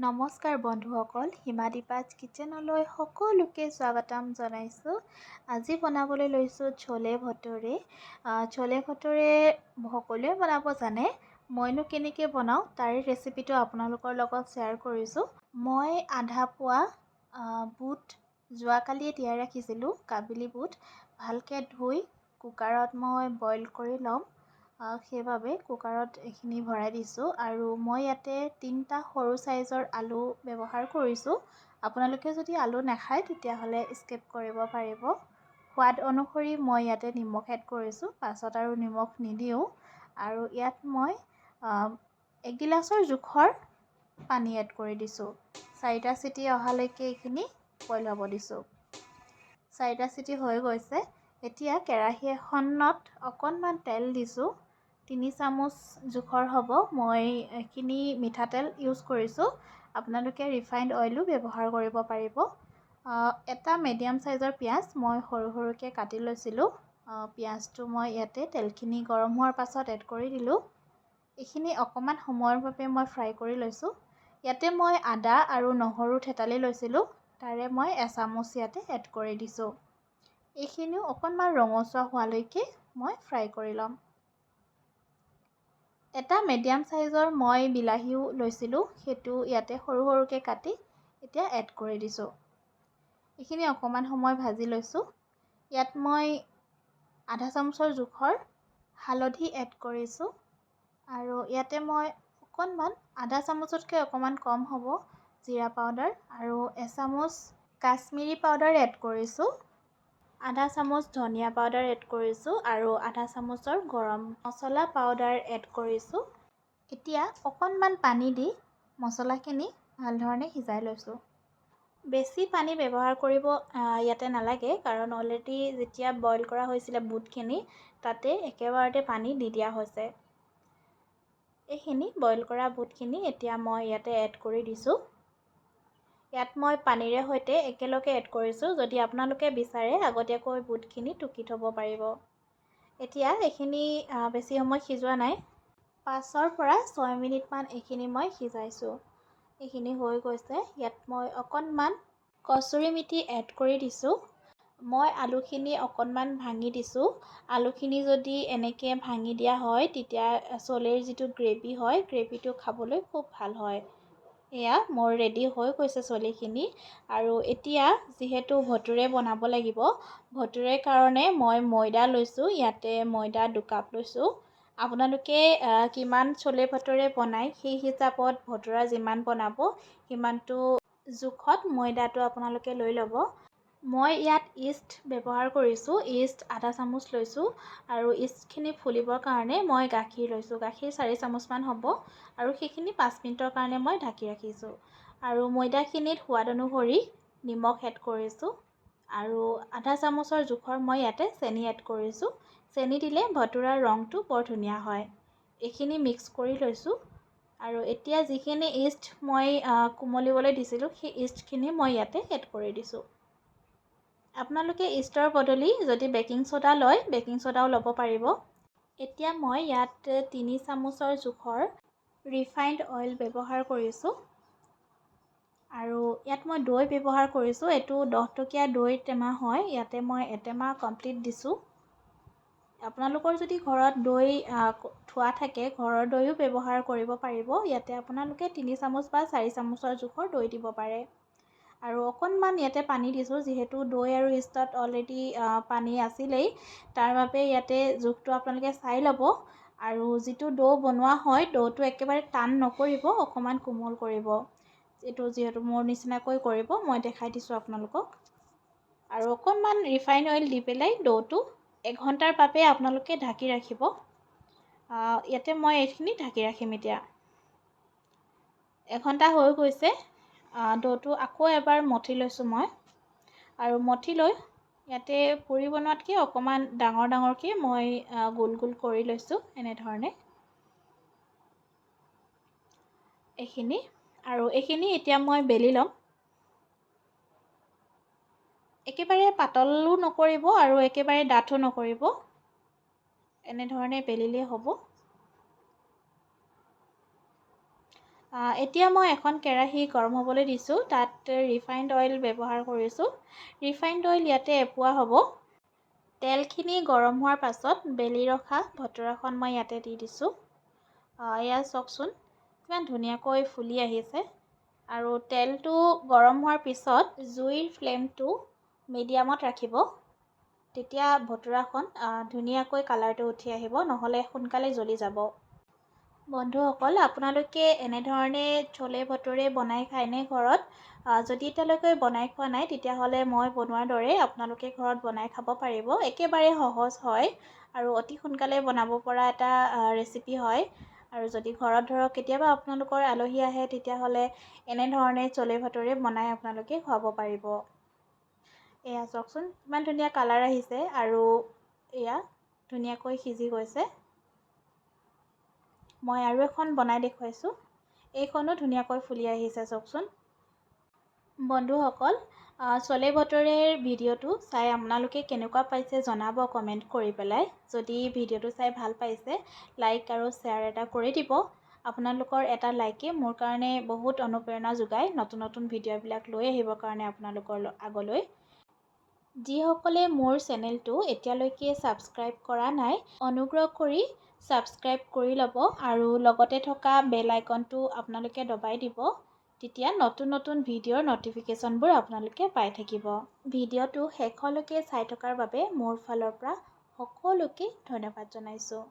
নমস্কাৰ বন্ধুসকল, হিমাদীপাজ কিচেনলৈ সকলোকে স্বাগতম জনাইছোঁ। আজি বনাবলৈ লৈছোঁ ছোলে ভটোৰে। ছোলে ভটোৰে সকলোৱে বনাব জানে। মইনো কেনেকৈ বনাওঁ তাৰে ৰেচিপিটো আপোনালোকৰ লগত শ্বেয়াৰ কৰিছোঁ। মই আধা পোৱা বুট যোৱাকালিয়ে তিয়াই ৰাখিছিলোঁ। কাবেলি বুট ভালকৈ ধুই কুকাৰত মই বইল কৰি ল'ম। সেইবাবে কুকাৰত এইখিনি ভৰাই দিছোঁ আৰু মই ইয়াতে 3টা সৰু চাইজৰ আলু ব্যৱহাৰ কৰিছোঁ। আপোনালোকে যদি আলু নাখায় তেতিয়াহ'লে স্কিপ কৰিব পাৰিব। সোৱাদ অনুসৰি মই ইয়াতে নিমখ এড কৰিছোঁ, পাছত আৰু নিমখ নিদিওঁ। আৰু ইয়াত মই 1 গিলাচৰ জোখৰ পানী এড কৰি দিছোঁ। 4টা চিটি অহালৈকে এইখিনি বইল হ'ব দিছোঁ। 4টা চিটি হৈ গৈছে। এতিয়া কেৰাহী এখনত অকণমান তেল দিছোঁ। 3 চামুচ জোখৰ হ'ব। মই এইখিনি মিঠাতেল ইউজ কৰিছোঁ। আপোনালোকে ৰিফাইণ্ড অইলো ব্যৱহাৰ কৰিব পাৰিব। এটা মিডিয়াম চাইজৰ পিঁয়াজ মই সৰু সৰুকৈ কাটি লৈছিলোঁ। পিঁয়াজটো মই ইয়াতে তেলখিনি গৰম হোৱাৰ পাছত এড কৰি দিলোঁ। এইখিনি অকণমান সময়ৰ বাবে মই ফ্ৰাই কৰি লৈছোঁ। ইয়াতে মই আদা আৰু নহৰু থেতালি লৈছিলোঁ, তাৰে মই এচামুচ ইয়াতে এড কৰি দিছোঁ। এইখিনিও অকণমান ৰঙচুৱা হোৱালৈকে মই ফ্ৰাই কৰি ল'ম। এটা মিডিয়াম চাইজৰ মই বিলাহীও লৈছিলোঁ, সেইটো ইয়াতে সৰু সৰুকৈ কাটি এতিয়া এড কৰি দিছোঁ। এইখিনি অকণমান সময় ভাজি লৈছোঁ। ইয়াত মই আধা চামুচৰ জোখৰ হালধি এড কৰিছোঁ আৰু ইয়াতে মই অকণমান আধা চামুচতকৈ অকণমান কম হ'ব জিৰা পাউডাৰ আৰু এচামুচ কাশ্মীৰী পাউডাৰ এড কৰিছোঁ। আধা চামুচ ধনিয়া পাউডাৰ এড কৰিছোঁ আৰু আধা চামুচৰ গৰম মছলা পাউডাৰ এড কৰিছোঁ। এতিয়া অকণমান পানী দি মছলাখিনি ভালধৰণে সিজাই লৈছোঁ। বেছি পানী ব্যৱহাৰ কৰিব ইয়াতে নালাগে, কাৰণ অলৰেডি যেতিয়া বইল কৰা হৈছিলে বুটখিনি তাতে একেবাৰতে পানী দি দিয়া হৈছে। এইখিনি বইল কৰা বুটখিনি এতিয়া মই ইয়াতে এড কৰি দিছোঁ। ইয়াত মই পানীৰে সৈতে একেলগে এড কৰিছোঁ। যদি আপোনালোকে বিচাৰে আগতীয়াকৈ বুটখিনি টুকি থ'ব পাৰিব। এতিয়া এইখিনি বেছি সময় সিজোৱা নাই। 5ৰ পৰা 6 মিনিটমান এইখিনি মই সিজাইছোঁ। এইখিনি হৈ গৈছে। ইয়াত মই অকণমান কচুৰি মেথি এড কৰি দিছোঁ। মই আলুখিনি অকণমান ভাঙি দিছোঁ। আলুখিনি যদি এনেকৈ ভাঙি দিয়া হয় তেতিয়া ছোলেৰ যিটো গ্ৰেভি হয়, গ্ৰেভিটো খাবলৈ খুব ভাল হয়। এয়া মোৰ ৰেডি হৈ গৈছে ছোলেখিনি। আৰু এতিয়া যিহেতু ভটোৰে বনাব লাগিব, ভটোৰে কাৰণে মই ময়দা লৈছোঁ। ইয়াতে ময়দা 2 কাপ লৈছোঁ। আপোনালোকে কিমান ছোলে ভটোৰে বনায় সেই হিচাপত ভটোৰা যিমান বনাব সিমানটো জোখত ময়দাটো আপোনালোকে লৈ ল'ব। মই ইয়াত ইষ্ট ব্যৱহাৰ কৰিছোঁ। ইষ্ট আধা চামুচ লৈছোঁ আৰু ইষ্টখিনি ফুলিবৰ কাৰণে মই গাখীৰ লৈছোঁ। গাখীৰ 4 চামুচমান হ'ব আৰু সেইখিনি 5 মিনিটৰ কাৰণে মই ঢাকি ৰাখিছোঁ। আৰু ময়দাখিনিত সোৱাদ অনুসৰি নিমখ এড কৰিছোঁ আৰু আধা চামুচৰ জোখৰ মই ইয়াতে চেনি এড কৰিছোঁ। চেনি দিলে ভটোৰাৰ ৰংটো বৰ ধুনীয়া হয়। এইখিনি মিক্স কৰি লৈছোঁ আৰু এতিয়া যিখিনি ইষ্ট মই কোমলিবলৈ দিছিলোঁ সেই ইষ্টখিনি মই ইয়াতে এড কৰি দিছোঁ। আপোনালোকে ইষ্টৰ বদলি যদি বেকিং ছ'ডা লয় বেকিং ছ'ডাও ল'ব পাৰিব। এতিয়া মই ইয়াত 3 চামুচৰ জোখৰ ৰিফাইণ্ড অইল ব্যৱহাৰ কৰিছোঁ আৰু ইয়াত মই দৈ ব্যৱহাৰ কৰিছোঁ। এইটো 10 টকীয়া দৈৰ টেমা হয়। ইয়াতে মই এটেমা কমপ্লিট দিছোঁ। আপোনালোকৰ যদি ঘৰত দৈ থোৱা থাকে ঘৰৰ দৈও ব্যৱহাৰ কৰিব পাৰিব। ইয়াতে আপোনালোকে 3 চামুচ বা 4 চামুচৰ জোখৰ দৈ দিব পাৰে। আৰু অকণমান ইয়াতে পানী দিছোঁ, যিহেতু দৈ আৰু ইষ্টত অলৰেডি পানী আছিলেই, তাৰ বাবে ইয়াতে জোখটো আপোনালোকে চাই ল'ব। আৰু যিটো ডো বনোৱা হয় ডোটো একেবাৰে টান নকৰিব, অকণমান কোমল কৰিব। এইটো যিহেতু মোৰ নিচিনাকৈ কৰিব, মই দেখাই দিছোঁ আপোনালোকক। আৰু অকণমান ৰিফাইন অইল দি পেলাই ডোটো 1 ঘণ্টাৰ বাবে আপোনালোকে ঢাকি ৰাখিব। ইয়াতে মই এইখিনি ঢাকি ৰাখিম এতিয়া। 1 ঘণ্টা হৈ গৈছে। ডোটো আকৌ এবাৰ মঠি লৈছোঁ মই আৰু মঠি লৈ ইয়াতে পুৰি বনোৱাতকৈ অকণমান ডাঙৰ ডাঙৰকৈ মই গোল গোল কৰি লৈছোঁ এনেধৰণে। এইখিনি আৰু এইখিনি এতিয়া মই বেলি ল'ম। একেবাৰে পাতলো নকৰিব আৰু একেবাৰে ডাঠো নকৰিব। এনেধৰণে বেলিলেই হ'ব। এতিয়া মই এখন কেৰাহী গৰম হ'বলৈ দিছোঁ। তাত ৰিফাইণ্ড অইল ব্যৱহাৰ কৰিছোঁ। ৰিফাইণ্ড অইল ইয়াতে এপোৱা হ'ব। তেলখিনি গৰম হোৱাৰ পাছত বেলি ৰখা ভটৰাখন মই ইয়াতে দি দিছোঁ। এয়া চাওকচোন কিমান ধুনীয়াকৈ ফুলি আহিছে। আৰু তেলটো গৰম হোৱাৰ পিছত জুইৰ ফ্লেমটো মিডিয়ামত ৰাখিব। তেতিয়া ভটৰাখন ধুনীয়াকৈ কালাৰটো উঠি আহিব, নহ'লে সোনকালে জ্বলি যাব। বন্ধুসকল, আপোনালোকে এনেধৰণে চলে ভটোৰে বনাই খায়নে ঘৰত? যদি এতিয়ালৈকে বনাই খোৱা নাই তেতিয়াহ'লে মই বনোৱাৰ দৰে আপোনালোকে ঘৰত বনাই খাব পাৰিব। একেবাৰে সহজ হয় আৰু অতি সোনকালে বনাব পৰা এটা ৰেচিপি হয়। আৰু যদি ঘৰত ধৰক কেতিয়াবা আপোনালোকৰ আলহী আহে তেতিয়াহ'লে এনেধৰণে চলে ভটোৰে বনাই আপোনালোকে খুৱাব পাৰিব। এয়া চাওকচোন কিমান ধুনীয়া কালাৰ আহিছে আৰু এয়া ধুনীয়াকৈ সিজি গৈছে। মই আৰু এখন বনাই দেখুৱাইছোঁ। এইখনো ধুনীয়াকৈ ফুলি আহিছে চাওকচোন। বন্ধুসকল, চলে ভটোৰেৰ ভিডিঅ'টো চাই আপোনালোকে কেনেকুৱা পাইছে জনাব কমেণ্ট কৰি পেলাই। যদি ভিডিঅ'টো চাই ভাল পাইছে লাইক আৰু শ্বেয়াৰ এটা কৰি দিব। আপোনালোকৰ এটা লাইকে মোৰ কাৰণে বহুত অনুপ্ৰেৰণা যোগায় নতুন নতুন ভিডিঅ'বিলাক লৈ আহিবৰ কাৰণে আপোনালোকৰ আগলৈ। যিসকলে মোৰ চেনেলটো এতিয়ালৈকে ছাবস্ক্ৰাইব কৰা নাই, অনুগ্ৰহ কৰি ছাবস্ক্ৰাইব কৰি ল'ব আৰু লগতে থকা বেল আইকনটো আপোনালোকে দবাই দিব। তেতিয়া নতুন নতুন ভিডিঅ'ৰ ন'টিফিকেশ্যনবোৰ আপোনালোকে পাই থাকিব। ভিডিঅ'টো শেষলৈকে চাই থকাৰ বাবে মোৰ ফালৰ পৰা সকলোকে ধন্যবাদ জনাইছোঁ।